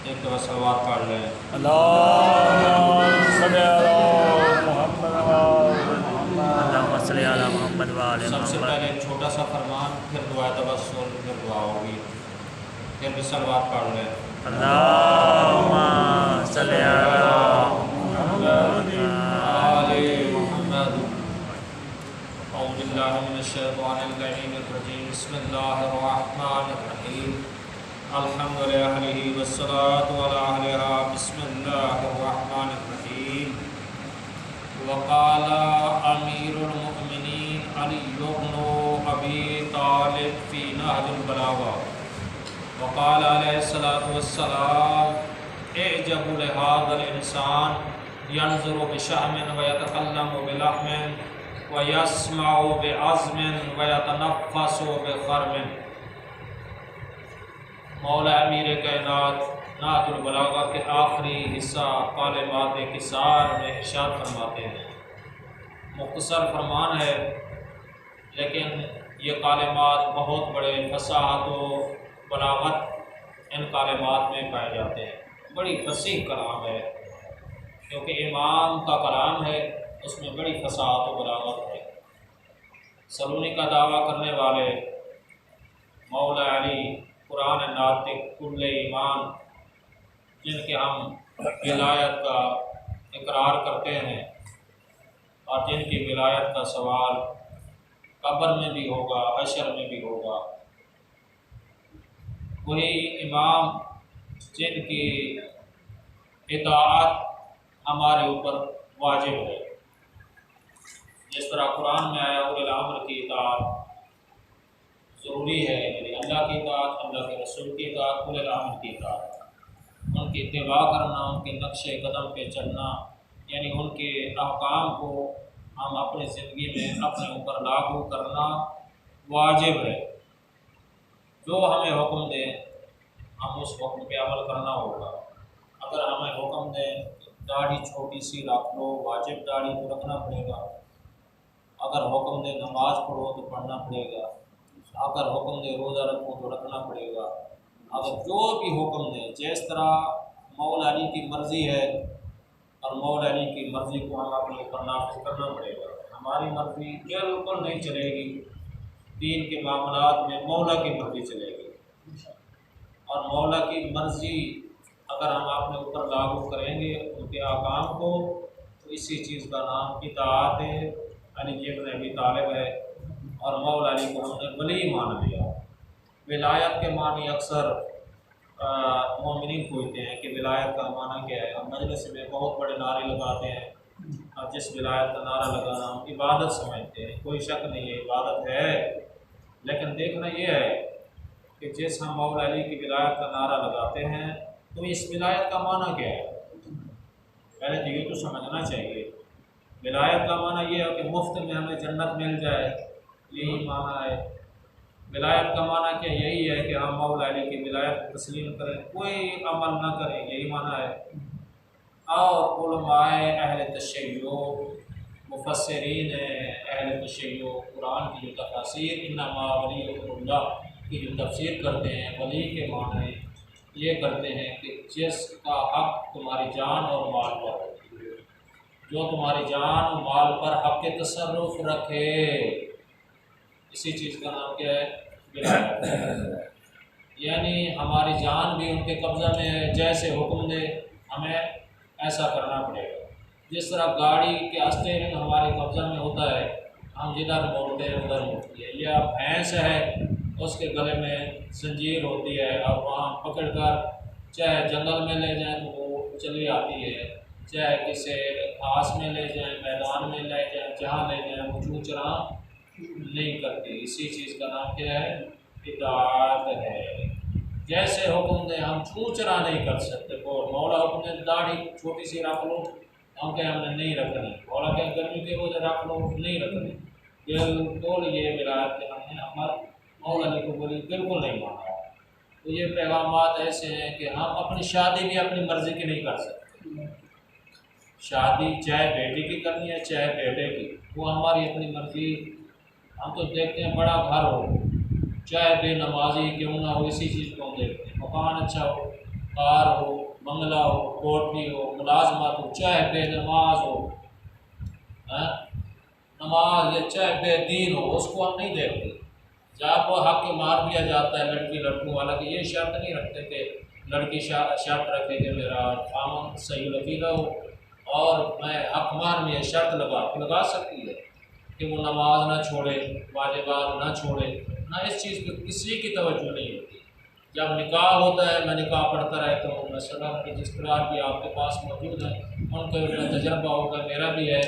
ایک دفعہ سلوات پڑھ لیں۔ اللہم صلی علی محمد اللہم صلی علی محمد وآل سب سے محمد۔ پہلے ایک چھوٹا سا فرمان، پھر دعا توسل، پھر دعا ہوگی، پھر بھی سلوات پڑھ لیں۔ اللہم صلی علی محمد آل محمد۔ اعوذ باللہ من الشیطان اللعین الرجیم، بسم اللہ الرحمن الرحیم، الحمد للہ والصلاة علی اہلہا، بسم اللہ الرحمن الرحیم۔ وقال امیر المؤمنین علی بن ابی طالب فی نہج البلاغہ، وقال علیہ الصلاۃ والسلام اعجبوا لہذا الانسان ينظر بشحم ويتكلم بلحم ويسمع بعزم ويتنفس بخرم۔ مولا امیر کائنات نہج البلاغہ کے آخری حصہ کلمات کثار میں ارشاد فرماتے ہیں۔ مختصر فرمان ہے، لیکن یہ کلمات بہت بڑے فصاحت و بلاغت ان کلمات میں پائے جاتے ہیں۔ بڑی فصیح کلام ہے، کیونکہ امام کا کلام ہے، اس میں بڑی فصاحت و بلاغت ہے۔ سلونی کا دعویٰ کرنے والے مولا علی قرآن ناطق کل ایمان، جن کے ہم ولایت کا اقرار کرتے ہیں اور جن کی ولایت کا سوال قبر میں بھی ہوگا، حشر میں بھی ہوگا، وہی امام جن کی اطاعت ہمارے اوپر واجب ہے۔ جس طرح قرآن میں آیا اولی الامر کی اطاعت ضروری ہے، یعنی اللہ کی اطاعت، اللہ کے رسول کی اطاعت، اولی الامر کی اطاعت، ان کی اتباع کرنا، ان کے نقش قدم پہ چلنا، یعنی ان کے احکام کو ہم اپنی زندگی میں اپنے اوپر لاگو کرنا واجب ہے۔ جو ہمیں حکم دیں ہم اس حکم پہ عمل کرنا ہوگا۔ اگر ہمیں حکم دیں داڑھی چھوٹی سی رکھ لو، واجب داڑھی تو رکھنا پڑے گا۔ اگر حکم دیں نماز پڑھو تو پڑھنا پڑے گا۔ اگر حکم دیں روزہ رکھو تو رکھنا پڑے گا۔ اگر جو بھی حکم دیں، جس طرح مولا علی کی مرضی ہے اور مولا علی کی مرضی کو ہم اپنے اوپر نافذ کرنا پڑے گا۔ ہماری مرضی بالکل نہیں چلے گی، دین کے معاملات میں مولا کی مرضی چلے گی، اور مولا کی مرضی اگر ہم اپنے اوپر لاگو کریں گے ان کے احکام کو، تو اسی چیز کا نام اطاعت علی بن ابی طالب ہے۔ اور مولا علی کو ہم نے ولی مان لیا۔ ولایت کے معنی اکثر مومنین پوچھتے ہیں کہ ولایت کا معنی کیا ہے۔ ہم مجلس میں بہت بڑے نعرے لگاتے ہیں، اور جس ولایت کا نعرہ لگانا ہم عبادت سمجھتے ہیں، کوئی شک نہیں ہے عبادت ہے، لیکن دیکھنا یہ ہے کہ جس ہم مولا علی کی ولایت کا نعرہ لگاتے ہیں تو اس ولایت کا معنی کیا ہے؟ پہلے تو یہ تو سمجھنا چاہیے۔ ولایت کا معنی یہ ہے کہ مفت میں ہمیں جنت مل جائے، یہی معنی ہے۔ ولایت کا معنی کیا؟ یہی ہے کہ ہم مولا علی کی ولایت کو تسلیم کریں، کوئی عمل نہ کریں، یہی معنی ہے۔ اور علماء اہل تشیع، مفسرین اہل تشیع قرآن کی جو تفاسیر انما ولیکم اللہ کی جو تفسیر کرتے ہیں، ولی کے معنی یہ کرتے ہیں کہ جس کا حق تمہاری جان اور مال پر، جو تمہاری جان اور مال پر حق کے تصرف رکھے، اسی چیز کا نام کیا ہے؟ ولایت۔ یعنی ہماری جان بھی ان کے قبضہ میں ہے، جیسے حکم دے ہمیں ایسا کرنا پڑے گا۔ جس طرح گاڑی کے اسٹیئرنگ ہمارے قبضہ میں ہوتا ہے، ہم جدھر موڑتے ہیں ادھر موڑتی ہے، یا بھینس ہے اس کے گلے میں زنجیر ہوتی ہے، اور وہاں پکڑ کر چاہے جنگل میں لے جائیں تو وہ چلی آتی ہے، چاہے کسی گھاس میں لے جائیں، میدان میں لے جائیں، جہاں لے جائیں وہ چوں چراں نہیں کرتی۔ اسی چیز کا نام کیا ہے؟ اطاعت ہے۔ جیسے حکم دے ہم چوں چراں نہیں کر سکتے۔ مولا حکم دے داڑھی چھوٹی سی رکھ لو، ہم کہ ہم نے نہیں رکھنی۔ مولا کہ گرمی کے روزے رکھ لو، نہیں رکھنی۔ بالکل یہ ولایت کے ہم نے ہمارے مولا علی کو بولی بالکل نہیں مانا۔ تو یہ پیغامات ایسے ہیں کہ ہم اپنی شادی بھی اپنی مرضی کی نہیں کر سکتے۔ شادی چاہے بیٹی کی کرنی ہے چاہے بیٹے کی، وہ ہماری اپنی مرضی۔ ہم تو دیکھتے ہیں بڑا گھر ہو، چاہے بے نمازی کیوں نہ ہو، اسی چیز کو ہم دیکھتے ہیں۔ مکان اچھا ہو، کار ہو، بنگلہ ہو، کوٹھی ہو، ملازمت ہو، چاہے بے نماز ہو، نماز یا چاہے بے دین ہو، اس کو ہم نہیں دیکھتے۔ جب وہ حق مار دیا جاتا ہے لڑکی لڑکوں والا، کہ یہ شرط نہیں رکھتے کہ لڑکی شرط رکھے کہ میرا خامن صحیح العقیدہ ہو اور میں حق مار میں شرط لگا سکتی ہے کہ وہ نماز نہ چھوڑے، واجبات نہ چھوڑے، نہ اس چیز پہ کسی کی توجہ نہیں ہوتی۔ جب نکاح ہوتا ہے، میں نکاح پڑھتا رہتا ہوں، میں صدر رجسٹرار بھی آپ کے پاس موجود ہیں، ان کا تجربہ ہوگا، میرا بھی ہے،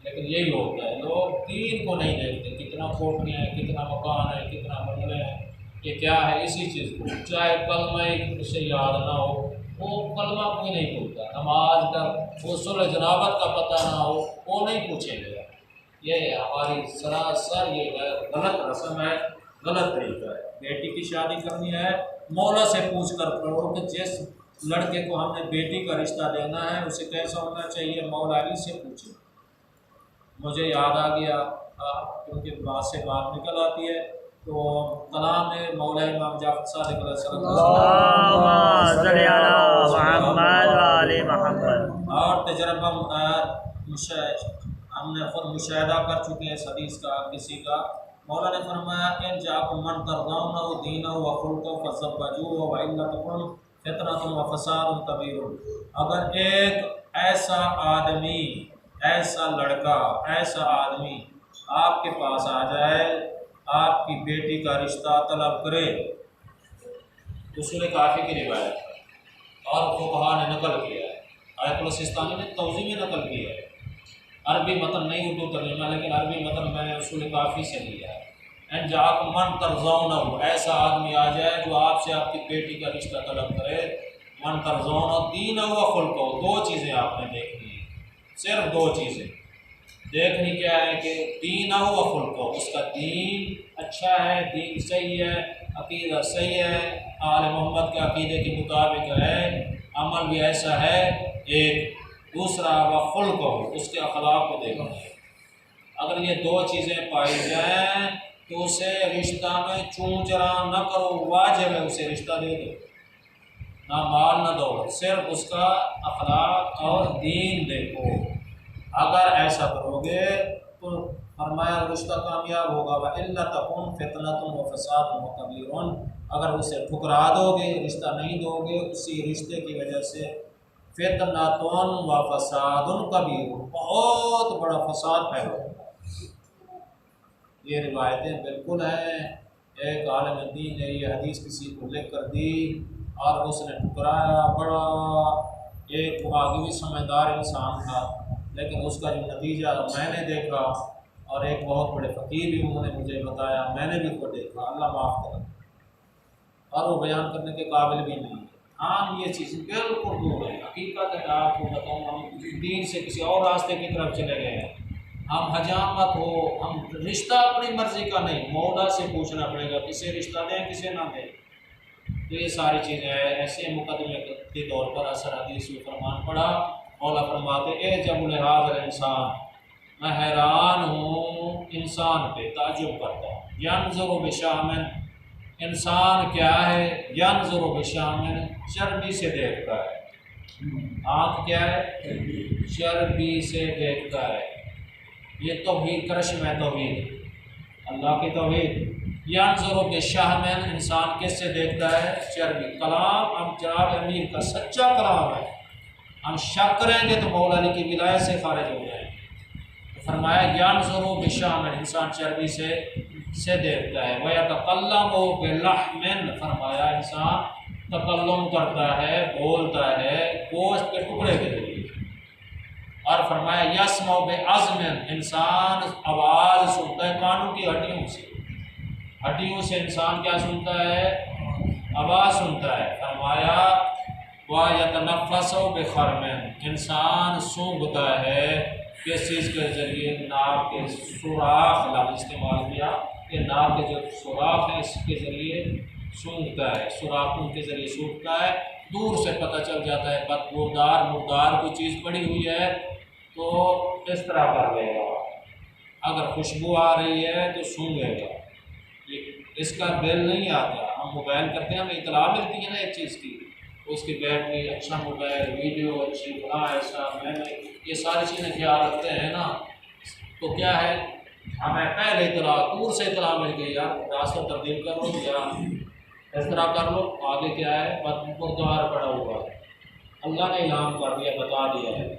لیکن یہی ہوتا ہے لوگ دین کو نہیں دیکھتے، کتنا کوٹیاں ہیں، کتنا مکان ہے، کتنا بنگلے ہیں، یہ کیا ہے اسی چیز کو، چاہے کلمہ اسے یاد نہ ہو، وہ کلمہ کوئی نہیں پوچھتا، نماز کا غسل جنابت کا پتہ نہ ہو، وہ نہیں پوچھے گا۔ یہ ہماری سراسر یہ غلط رسم ہے، غلط طریقہ ہے۔ بیٹی کی شادی کرنی ہے، مولا سے پوچھ کر کرو کہ جس لڑکے کو ہم نے بیٹی کا رشتہ دینا ہے اسے کیسا ہونا چاہیے، مولا علی سے پوچھو۔ مجھے یاد آ گیا کیونکہ بات سے بات نکل آتی ہے، تو کلام میں مولا امام جعفر صادق علیہ السلام اللہم صلی علی محمد و آل محمد۔ اور تجربہ ہم نے خود مشاہدہ کر چکے ہیں اس حدیث کا کسی کا۔ مولا نے فرمایا ان جاءکم من ترضون دینہ و خلقہ فزوجوہ والا تکن فتنۃ و فساد کبیر۔ اگر ایک ایسا آدمی، ایسا لڑکا، ایسا آدمی آپ کے پاس آ جائے، آپ کی بیٹی کا رشتہ طلب کرے، اصول کافی کی روایت ہے اور فقہا نے نقل کیا ہے، آیت اللہ سستانی نے توضیح میں نقل کیا ہے، عربی متن نہیں اردو ترجمہ، لیکن عربی متن میں نے اصول کافی سے لیا ہے۔ ان جاءکم من ترضون، ایسا آدمی آ جائے جو آپ سے آپ کی بیٹی کا رشتہ طلب کرے، من ترضون دینہ و خلقہ، دو چیزیں آپ نے دیکھنی ہیں، صرف دو چیزیں دیکھنی، کیا ہے کہ دینہ و خلقہ، اس کا دین اچھا ہے، دین صحیح ہے، عقیدہ صحیح ہے، آل محمد کے عقیدے کے مطابق ہے، عمل بھی ایسا ہے، ایک دوسرا و خلقہ، اس کے اخلاق کو دیکھنا ہے۔ اگر یہ دو چیزیں پائی جائیں تو اسے رشتہ میں چون چرا نہ کرو، واجب ہے اسے رشتہ دے دو، نہ مال نہ دو، صرف اس کا اخلاق اور دین دیکھو۔ اگر ایسا کرو گے تو فرمایا رشتہ کامیاب ہوگا، وَإِلَّا تَكُنْ فِتْنَةٌ وَفَسَادٌ كَبِيرٌ۔ اگر اسے ٹھکرا دو گے، رشتہ نہیں دو گے، اسی رشتے کی وجہ سے فِتْنَةٌ وَفَسَادٌ كَبِيرٌ، بہت بڑا فساد پیدا ہوگا۔ یہ روایتیں بالکل ہیں۔ ایک عالم دین نے یہ حدیث کسی کو لکھ کر دی اور اس نے ٹھکرایا، بڑا ایک آگے سمجھدار انسان تھا، لیکن اس کا جو نتیجہ میں نے دیکھا، اور ایک بہت بڑے فقیر بھی انہوں نے مجھے بتایا، میں نے بھی کو دیکھا، اللہ معاف کرے، اور وہ بیان کرنے کے قابل بھی نہیں ہے۔ ہاں یہ چیزیں بالکل دور ہے، حقیقت ہے، آپ کو بتاؤں ہم دین سے کسی اور راستے کی طرف چلے گئے ہیں، ہم حجامت ہو، ہم رشتہ اپنی مرضی کا نہیں، مولا سے پوچھنا پڑے گا کسے رشتہ دیں کسے نہ دیں۔ تو یہ ساری چیزیں ایسے مقدمے کے طور پر اثر حدیث میں فرمان پڑا، مولا فرماتے اے جب لحاظ انسان، میں حیران ہوں انسان پہ، تعجب کرتا ہوں، ینظر بشامن، انسان کیا ہے، ینظر بشامن، چربی سے دیکھتا ہے، آنکھ کیا ہے، چربی سے دیکھتا ہے، یہ توحید کرشم ہے، توحید اللہ کی توحید۔ ینظر بشامن، انسان کس سے دیکھتا ہے، چربی۔ کلام ہم جناب امیر کا سچا کلام ہے، ہم شک کریں گے تو مولا علی کی ولایت سے خارج ہو جائیں گے۔ تو فرمایا ینظر بشامن، انسان چربی سے دیکھتا ہے، وَيَتَكَلَّمُ بِلَحْمٍ، فرمایا انسان تکلم کرتا ہے، بولتا ہے گوشت کے ٹکڑے کے ذریعے، اور فرمایا یسمع بعظم، انسان آواز سنتا ہے کانوں کی ہڈیوں سے، ہڈیوں سے انسان کیا سنتا ہے، آواز سنتا ہے۔ فرمایا وَيَتَنَفَّسُ بِخَرْمٍ، انسان سونگھتا ہے کس چیز کے ذریعے، ناک کے سوراخ لفظ استعمال کیا کہ ناک کے جو سوراخ ہے اس کے ذریعے سونگھتا ہے، سوراخوں کے ذریعے سونگھتا ہے، دور سے پتہ چل جاتا ہے بدبودار مردار کوئی چیز پڑی ہوئی ہے تو اس طرح کر لے گا، اگر خوشبو آ رہی ہے تو سونگھے گا، اس کا بل نہیں آتا، ہم موبائل کرتے ہیں ہمیں اطلاع ملتی ہے نا ایک چیز کی، اس کی بیٹری اچھا موبائل ویڈیو اچھی بنا ایسا میں یہ ساری چیزیں خیال رکھتے ہیں نا، تو کیا ہے ہمیں پہلے اطلاع دور سے اطلاع مل گئی، یار راستہ تبدیل کرو یا اس طرح کر لو، آگے کیا ہے بدگوار پڑا ہوا ہے، اللہ نے اعلان کر دیا، بتا دیا ہے،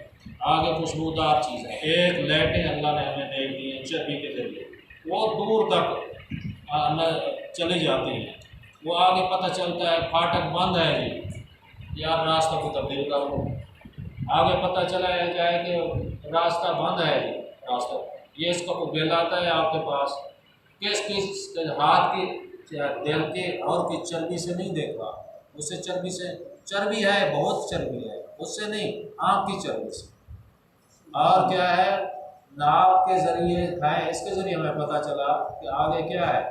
آگے خوشبودار چیز ہے، ایک لائٹیں اللہ نے ہمیں دے دی ہیں چربی کے ذریعے، وہ دور تک چلی جاتی ہیں، وہ آگے پتہ چلتا ہے پھاٹک بند ہے جی، یار راستہ کو تبدیل کر لو، آگے پتہ چلا جائے کہ راستہ بند ہے جی، راستہ یہ اس کا کو بل آتا ہے آپ کے پاس، کس ہاتھ کی دل کے اور کی چربی سے نہیں دیکھ رہا، اس سے چربی سے چربی ہے، بہت چربی ہے، اس سے نہیں، آنکھ کی چربی سے، اور کیا ہے ناک کے ذریعے کھائیں، اس کے ذریعے ہمیں پتہ چلا کہ آگے کیا ہے،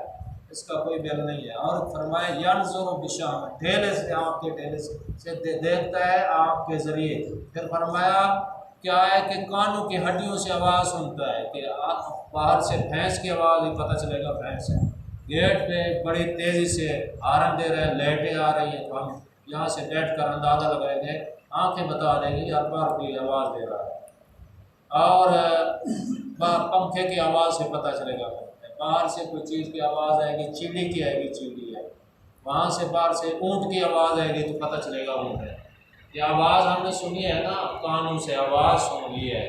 اس کا کوئی بل نہیں ہے، اور فرمایا ینظر بشام، ڈھیلے سے آنکھ کے ڈھیلے سے دیکھتا ہے آنکھ کے ذریعے، پھر فرمایا کیا ہے کہ کانوں کی ہڈیوں سے آواز سنتا ہے، کہ باہر سے بھینس کی آواز ہی پتہ چلے گا بھینس ہے، گیٹ پہ بڑی تیزی سے ہارن دے رہے ہیں، لائٹیں آ رہی ہیں، تو ہم یہاں سے بیٹھ کر اندازہ لگائیں گے، آنکھیں بتا دیں گی ہر بار کوئی آواز دے رہا ہے، اور پنکھے کی آواز سے پتہ چلے گا، باہر سے کوئی چیز کی آواز آئے گی، چیڑی کی آئے گی چیڑی ہے، وہاں سے باہر سے اونٹ کی آواز آئے گی تو پتہ چلے گا اونٹ ہے، یہ آواز ہم نے سنی ہے نا، کانوں سے آواز سن لی ہے،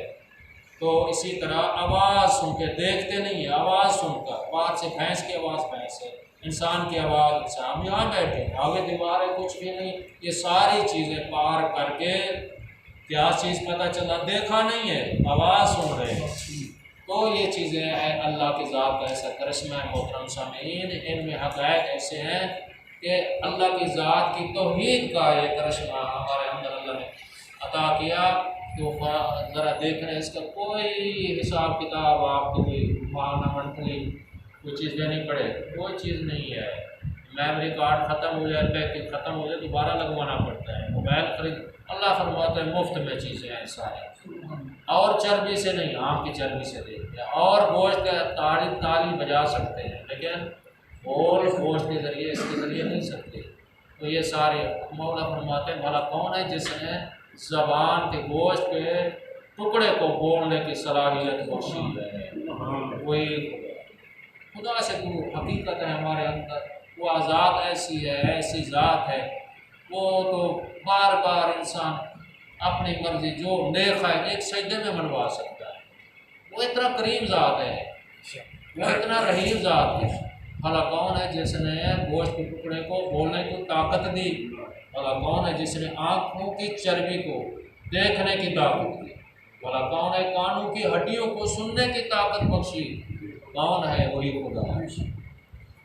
تو اسی طرح آواز سن کے دیکھتے نہیں ہیں، آواز سن کر، باہر سے بھینس کی آواز بھینس ہے، انسان کی آواز انسان، ہم یہاں بیٹھے آگے دیوار ہے کچھ بھی نہیں، یہ ساری چیزیں پار کر کے کیا چیز پتہ چلا، دیکھا نہیں ہے، آواز سن رہے ہیں، تو یہ چیزیں ہیں اللہ کی ذات کا ایسا کرشمہ ہے محترم سامعین، ان میں حقائق ایسے ہیں کہ اللہ کی ذات کی توحید کا یہ کرشمہ ہمارے اندر اللہ نے عطا کیا، تو ذرا دیکھ رہے ہیں اس کا کوئی حساب کتاب آپ کو کوئی ماہانہ منتھلی کوئی چیز دینی پڑے، کوئی چیز نہیں ہے، میموری کارڈ ختم ہو جائے، پیکج ختم ہو جائے دوبارہ لگوانا پڑتا ہے، موبائل خرید، اللہ فرماتا ہے مفت میں چیزیں ہیں سارے، اور چربی سے نہیں، آنکھ کی چربی سے دیکھتے ہیں، اور گوشت کا تالی بجا سکتے ہیں لیکن اور گوشت کے ذریعے اس کے ذریعے نہیں سکتے، تو یہ سارے مولا فرماتے ہیں بھلا کون ہے جس نے زبان کے گوشت کے ٹکڑے کو بولنے کی صلاحیت بخشی ہے، کوئی خدا سے کوئی حقیقت ہے ہمارے اندر، وہ ذات ایسی ہے، ایسی ذات ہے، وہ تو بار بار انسان اپنی مرضی جو نیک ہے ایک سجدے میں منوا سکتا ہے، وہ اتنا کریم ذات ہے، وہ اتنا رحیم ذات ہے، بھلا کون ہے جس نے گوشت کے ٹکڑے کو بولنے کی طاقت دی، بھلا کون ہے جس نے آنکھوں کی چربی کو دیکھنے کی طاقت دی، بھلا کون ہے کانوں کی ہڈیوں کو سننے کی طاقت بخشی، کون ہے؟ وہی خدا ہے،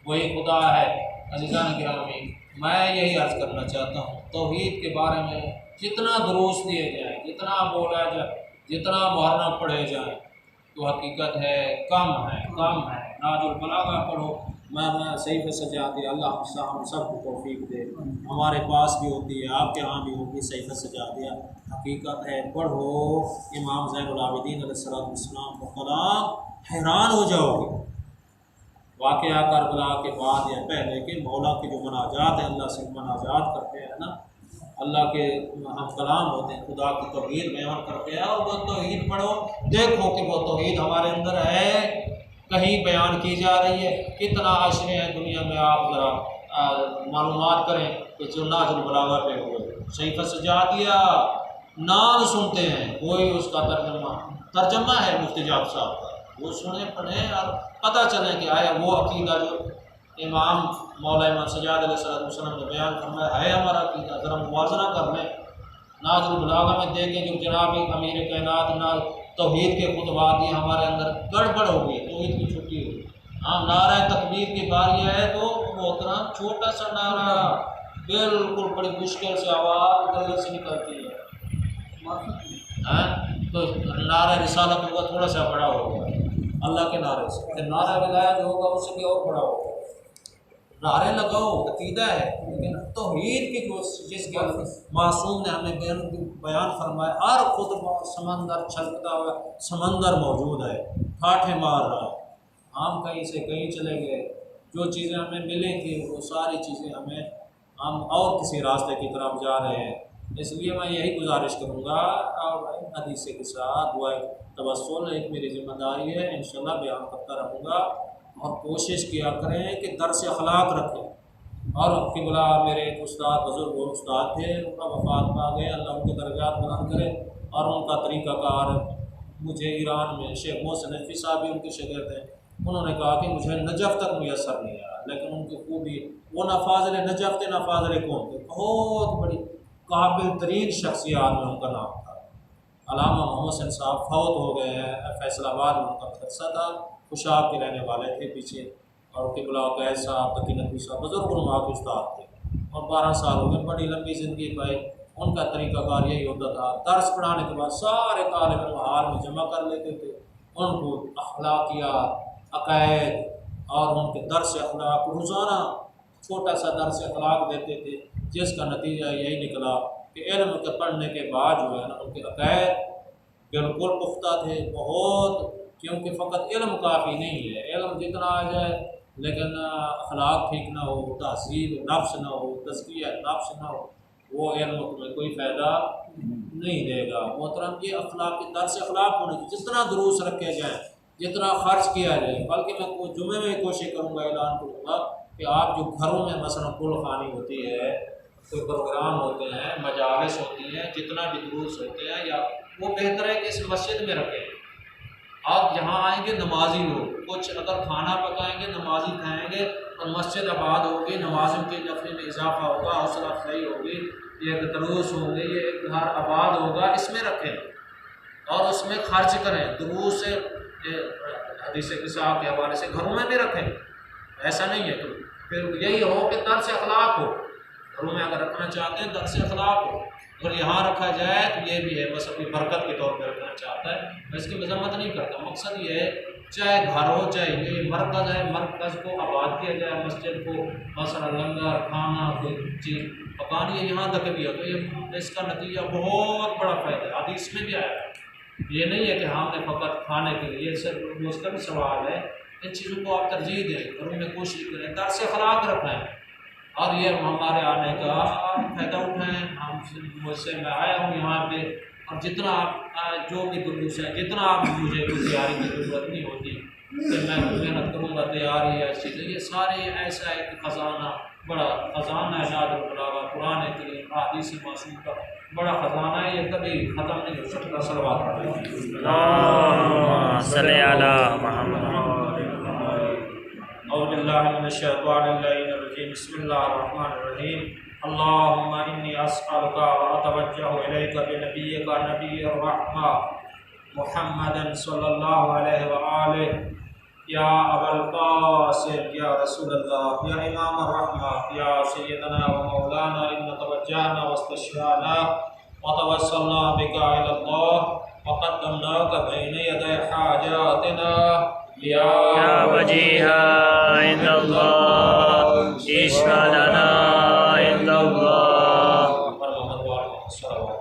وہی خدا ہے۔ عزیزان گرامی، میں یہی عرض کرنا چاہتا ہوں، توحید کے بارے میں جتنا دروس دیے جائیں، جتنا بولا جائے، جتنا محرم پڑھے جائیں، تو حقیقت ہے کم ہے، کم ہے۔ ناج البلاغہ پڑھو، میں صحیح سجا دیا، اللہ ہم سب کو توفیق دے، ہمارے پاس بھی ہوتی ہے، آپ کے ہاں بھی ہوگی، صحیح سجا دیا، حقیقت ہے پڑھو امام زین العابدین علیہ السلام کا کلام، حیران ہو جاؤ گے۔ واقعہ کربلا کے بعد یا پہلے کہ مولا کے جو مناجات ہیں، اللہ سے مناجات کرتے ہیں نا، اللہ کے ہم کلام ہوتے ہیں، خدا کی توحید بیان کرتے ہیں، اور وہ توحید پڑھو، دیکھو کہ وہ توحید ہمارے اندر ہے، کہیں بیان کی جا رہی ہے، کتنا عشرے ہیں دنیا میں، آپ ذرا معلومات کریں کہ جو ناج البلاغہ پہ ہوئے، صحیفہ سجا دیا، نام سنتے ہیں، کوئی اس کا ترجمہ ہے مفتی جعفر صاحب کا، وہ سنیں پڑھیں اور پتہ چلیں کہ آیا وہ عقیدہ جو امام مولا امام سجاد علیہ السلام نے بیان فرمایا ہے ہمارا عقیدہ، ذرا موازنہ کر لیں۔ ناج البلاغہ میں دیکھیں جو جناب امیر کائنات توحید کے خطبات یہ ہمارے اندر گڑبڑ ہو گئی، توحید کی چھٹی ہو گئی۔ ہاں نعرہ تکبیر کی باری ہے تو محترم چھوٹا سا نعرہ، بالکل بڑی مشکل سے آواز گلے سے نکلتی ہے، تو نعرہ رسالت ہوگا تھوڑا سا بڑا ہوگا اللہ کے نعرے سے، نعرہ ولایت جو ہوگا اس سے بھی اور بڑا ہوگا۔ نعرے لگاؤ عقیدہ ہے، لیکن توحید کی جو جس کے معصوم نے ہمیں بیان فرمایا، ہر خطبہ سمندر چھلکتا ہوا سمندر موجود ہے، ٹھاٹھے مار رہا ہے، ہم کہیں سے کہیں چلے گئے، جو چیزیں ہمیں ملیں گی وہ ساری چیزیں ہمیں ہم اور کسی راستے کی طرف جا رہے ہیں۔ اس لیے میں یہی گزارش کروں گا اور حدیث کے ساتھ دعائے توسل ایک میری ذمہ داری ہے، انشاءاللہ بیان کرتا رہوں گا، اور کوشش کیا کریں کہ درس اخلاق رکھیں۔ اور قبلہ میرے ایک استاد بزرگ اور استاد تھے، ان کا وفات پا گئے، اللہ ان کے درجات بلند کرے، اور ان کا طریقہ کار مجھے ایران میں شیخ محسن نقوی صاحب بھی ان کے شاگرد ہیں، انہوں نے کہا کہ مجھے نجف تک میسر نہیں آیا، لیکن ان کی خوبی وہ نہ فاضل نجف تھے نہ فاضل قوم تھے، بہت بڑی قابل ترین شخصیات میں ان کا نام تھا۔ علامہ محمد حسین صاحب فوت ہو گئے ہیں، فیصل آباد میں ان کا مدرسہ تھا، خوشاب کے رہنے والے تھے پیچھے، اور قبلہ قید صاحب تقی نقوی صاحب بزرگ علماء کے استاد تھے، اور 12 سال ہو گئے، بڑی لمبی زندگی پائی۔ ان کا طریقہ کار یہی ہوتا تھا، درس پڑھانے کے بعد سارے طالب علم ہال میں جمع کر لیتے تھے، ان کو اخلاقیات، عقائد اور ان کے درس اخلاق روزانہ چھوٹا سا درس اخلاق دیتے تھے، جس کا نتیجہ یہی نکلا کہ علم کے پڑھنے کے بعد جو ہے نا ان کے عقائد بالکل پختہ تھے بہت، کیونکہ فقط علم کافی نہیں ہے، علم جتنا آ جائے لیکن اخلاق ٹھیک نہ ہو، تہذیب نفس نہ ہو، تزکیہ نفس نہ ہو، وہ علم میں کوئی فائدہ نہیں دے گا۔ محترم، یہ اخلاق کی درس اخلاق ہونے کی جتنا دروس رکھے جائیں، جتنا خرچ کیا جائے، بلکہ میں جمعے میں کوشش کروں گا، اعلان کروں گا کہ آپ جو گھروں میں مثلا کل خوانی ہوتی ہے، کوئی پروگرام ہوتے ہیں، مجالس ہوتی ہیں، جتنا بھی دروس ہوتے ہیں، یا وہ بہتر ہے کہ اس مسجد میں رکھیں۔ آپ جہاں آئیں گے نمازی لوگ، کچھ اگر کھانا پکائیں گے نمازی کھائیں گے، اور مسجد آباد ہوگی، نمازوں کے نفل میں اضافہ ہوگا، حوصلہ افزائی ہوگی، یہ دروس ہوں گے، یہ گھر آباد ہوگا، اس میں رکھیں اور اس میں خرچ کریں۔ دروس حدیث صاحب کے حوالے سے گھروں میں بھی رکھیں، ایسا نہیں ہے، تو پھر یہی ہو کہ درس اخلاق ہو، گھروں میں اگر رکھنا چاہتے ہیں درس اخلاق ہو، اگر یہاں رکھا جائے تو یہ بھی ہے، بس اپنی برکت کے طور پہ رکھنا چاہتا ہے، میں اس کی مذمت نہیں کرتا، مقصد یہ ہے چاہے گھر ہو چاہے یہ مرکز ہے، مرکز کو آباد کیا جائے، مسجد کو مثلا لنگر کھانا کوئی چیز پکانی ہے یہاں تک بھی ہے، تو یہ اس کا نتیجہ بہت بڑا فائدہ ہے، حدیث میں بھی آیا ہے۔ یہ نہیں ہے کہ ہم نے فقط کھانے کے لیے، صرف اس کا بھی سوال ہے، ان چیزوں کو آپ ترجیح دیں، گھروں میں کوشش کریں، درس اخلاق رکھیں، اور یہ ہمارے آنے کا فائدہ اٹھائیں۔ ہم مجھ سے میں آیا ہوں یہاں پہ، اور جتنا آپ جو بھی دروس ہے، جتنا آپ مجھے کوئی تیاری کی ضرورت نہیں ہوتی کہ میں محنت کروں گا، تیاری ہے چیزیں، یہ سارے ایسا ہے کہ خزانہ، بڑا خزانہ ہے، نازل البلاغہ قرآن کریم احادیث معصوم کا بڑا خزانہ ہے، یہ کبھی ختم نہیں ہو سکتا۔ صلوات اللہم صلی علی محمد۔ اعوذ باللہ من الشیطان الرجیم، بسم اللہ الرحمن الرحیم۔ اللہم انی اسألک واتوجہ الیک بنبیک نبی الرحمہ محمد صلی اللہ علیہ وآلہ، یا ابا القاسم، یا رسول اللہ، یا امام الرحمہ، یا سیدنا و مولانا، ان توجہنا واستشفعنا وتوسلنا بک الی اللہ وقدمناک بین یدی حاجاتنا، یا وجیہا عند اللہ اشفع لنا عند اللہ۔ محمد وعلى صلوات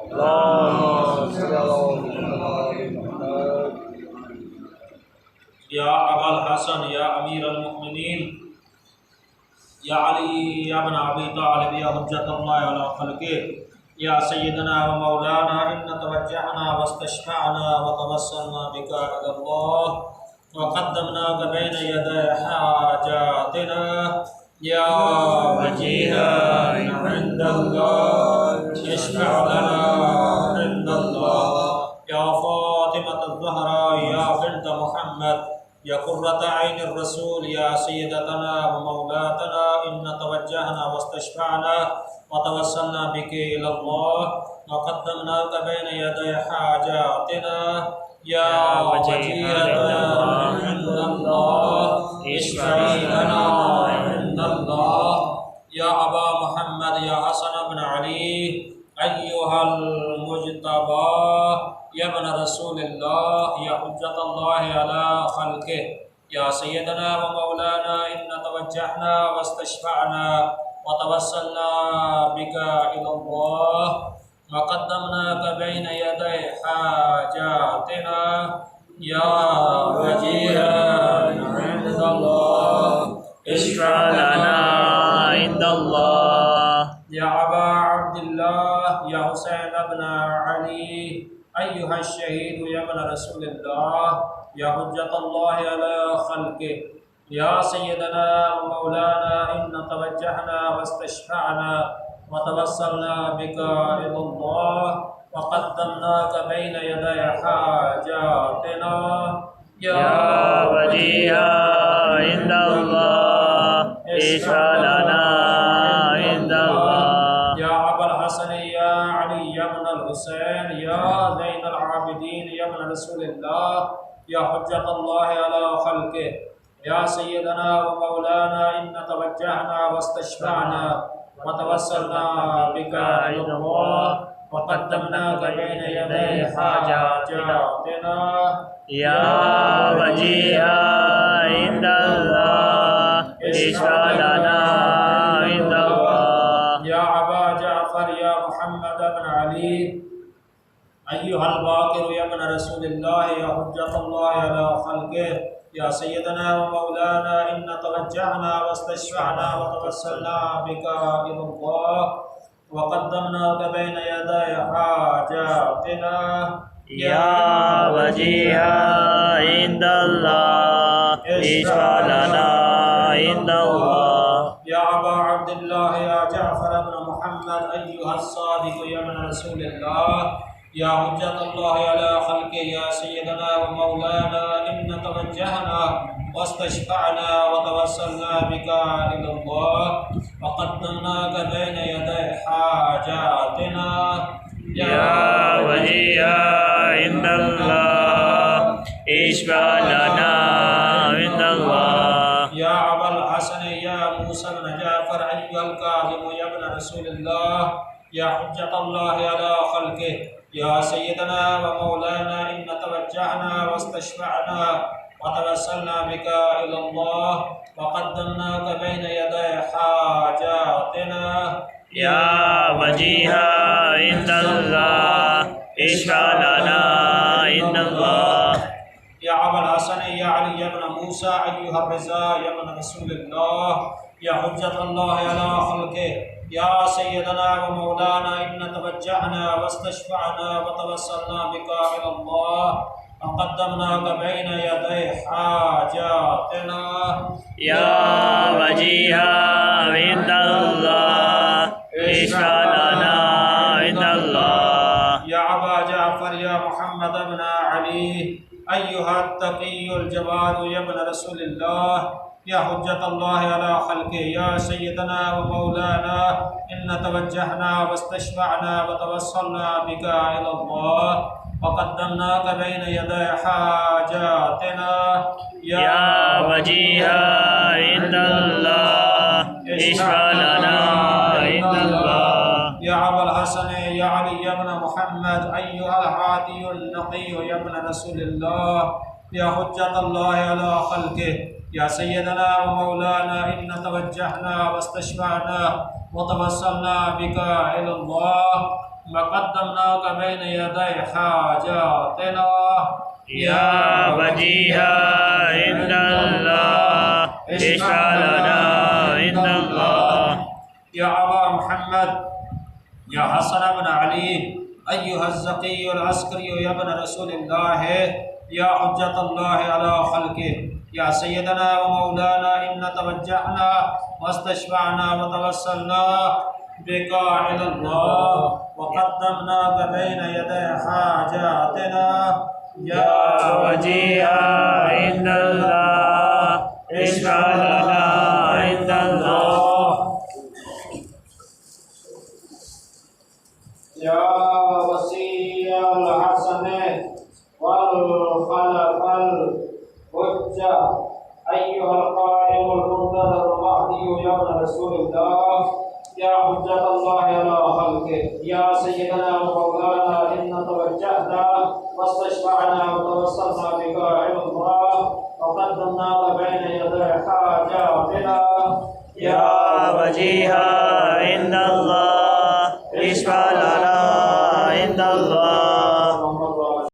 یا ابا الحسن، یا امیر المؤمنین، یا علی، یا ابن ابی طالب، یا حجت اللہ علی خلقہ، یا سیدنا و مولانا، ان توجہنا واستشفعنا وتوسلنا بک الی اللہ وقدمناک بین یدی حاجاتنا، یا وجیہا عند اللہ اشفع لنا عند اللہ، یا فاطمة الزہراء، یا بنت محمد، یا قرۃ عین الرسول، یا سیدتنا و مولاتنا، ان توجہنا واستشفعنا وتوسلنا بک الی اللہ وقدمناک بین یدی حاجاتنا، یا وجیہا عند اللہ اشفع لنا عند اللہ، یا ابا محمد، یا حسن بن علی، ایہا المجتبی، یا ابن رسول اللہ، یا حجت اللہ علی خلقہ، یا سیدنا و مولانا، ان توجہنا واستشفعنا وتوسلنا بک الی اللہ وقدمناک بین یدی حاجاتنا، یا وجیہا عند اللہ اشفع لنا عند اللہ۔ يا أبا عبد الله يا حسين بن علي أيها الشهيد يا ابن رسول الله يا حجة الله على خلقه يا سيدنا ومولانا إن توجهنا واستشفعنا وتوسلنا بك إلى الله وقدمناك بين يدي حاجاتنا يا وجيها عند الله اشفع لنا عند الله. يا أبا الحسن يا علي يا ابن الحسين يا زين العابدين يا ابن رسول الله يا حجة الله على خلقه يا سيدنا ومولانا إن توجهنا واستشفعنا وتوسلنا بك إلى الله وقدمناك بين يدي حاجاتنا يا وجيها عند الله اشفع لنا عند الله. يا أبا جعفر يا محمد بن علي أيها الباقر يا ابن رسول الله يا حجة الله على خلقه يا سيدنا ومولانا إن توجهنا واستشفعنا وتوسلنا بك إلى الله وقدمناك بين يدي حاجاتنا يا وجيها عند الله اشفع لنا عند الله. يا أبا عبد الله يا جعفر بن محمد أيها الصادق يا ابن رسول الله يا حجة الله على خلقه يا سيدنا ومولانا إن توجهنا واستشفعنا وتوسلنا بك إلى الله وقدمناك بين يدي حاجاتنا يا وجيها عند الله اشفع لنا عند الله. يا أبا الحسن يا موسى بن جعفر أيها الكاظم يا ابن رسول الله يا حجة الله على خلقه يا سيدنا ومولانا إن توجهنا واستشفعنا وتوسلنا بك إلى الله وقدمناك بين يدي حاجاتنا يا وجيها عند الله اشفع لنا عند الله. يا أبا الحسن يا علي يا ابن موسى أيها الرضا يا ابن رسول الله يا حجة الله على خلقه يا سيدنا ومولانا إن توجهنا واستشفعنا وتوسلنا بك إلى الله وقدمناك بين يدي حاجاتنا يا وجيها عند الله اشفع لنا عند الله. يا أبا جعفر يا محمد بن علي أيها التقي الجواد يا ابن رسول الله يا حجة الله على خلقه يا سيدنا ومولانا إن توجهنا واستشفعنا وتوسلنا بك إلى الله وقدمناك بين يدي حاجاتنا يا وجيها عند الله اشفع لنا عند الله. يا أبا الحسن يا علي يا ابن محمد أيها الهادي النقي يا ابن رسول الله يا حجة الله على خلقه يا سيدنا ومولانا إن توجهنا واستشفعنا وتوسلنا بك إلى الله وقدمناك بين يدي حاجاتنا يا وجيها عند الله اشفع لنا عند الله. يا أبا محمد يا حسن بن علي أيها الزكي العسكري يا ابن رسول الله يا حجة الله على خلقه يا سيدنا ومولانا إن توجهنا واستشفعنا وتوسلنا بك إلى الله وقدمناك بين يدي حاجاتنا يا وجيها عند الله اشفع لنا عند الله. يا وصي الحسن والخلف الحجة أيها القائم المنتظر المهدي يا ابن رسول الله يا حجة الله على خلقه يا سيدنا ومولانا إن توجهنا واستشفعنا وتوسلنا بك إلى الله وقدمناك بين يدي حاجاتنا يا وجيها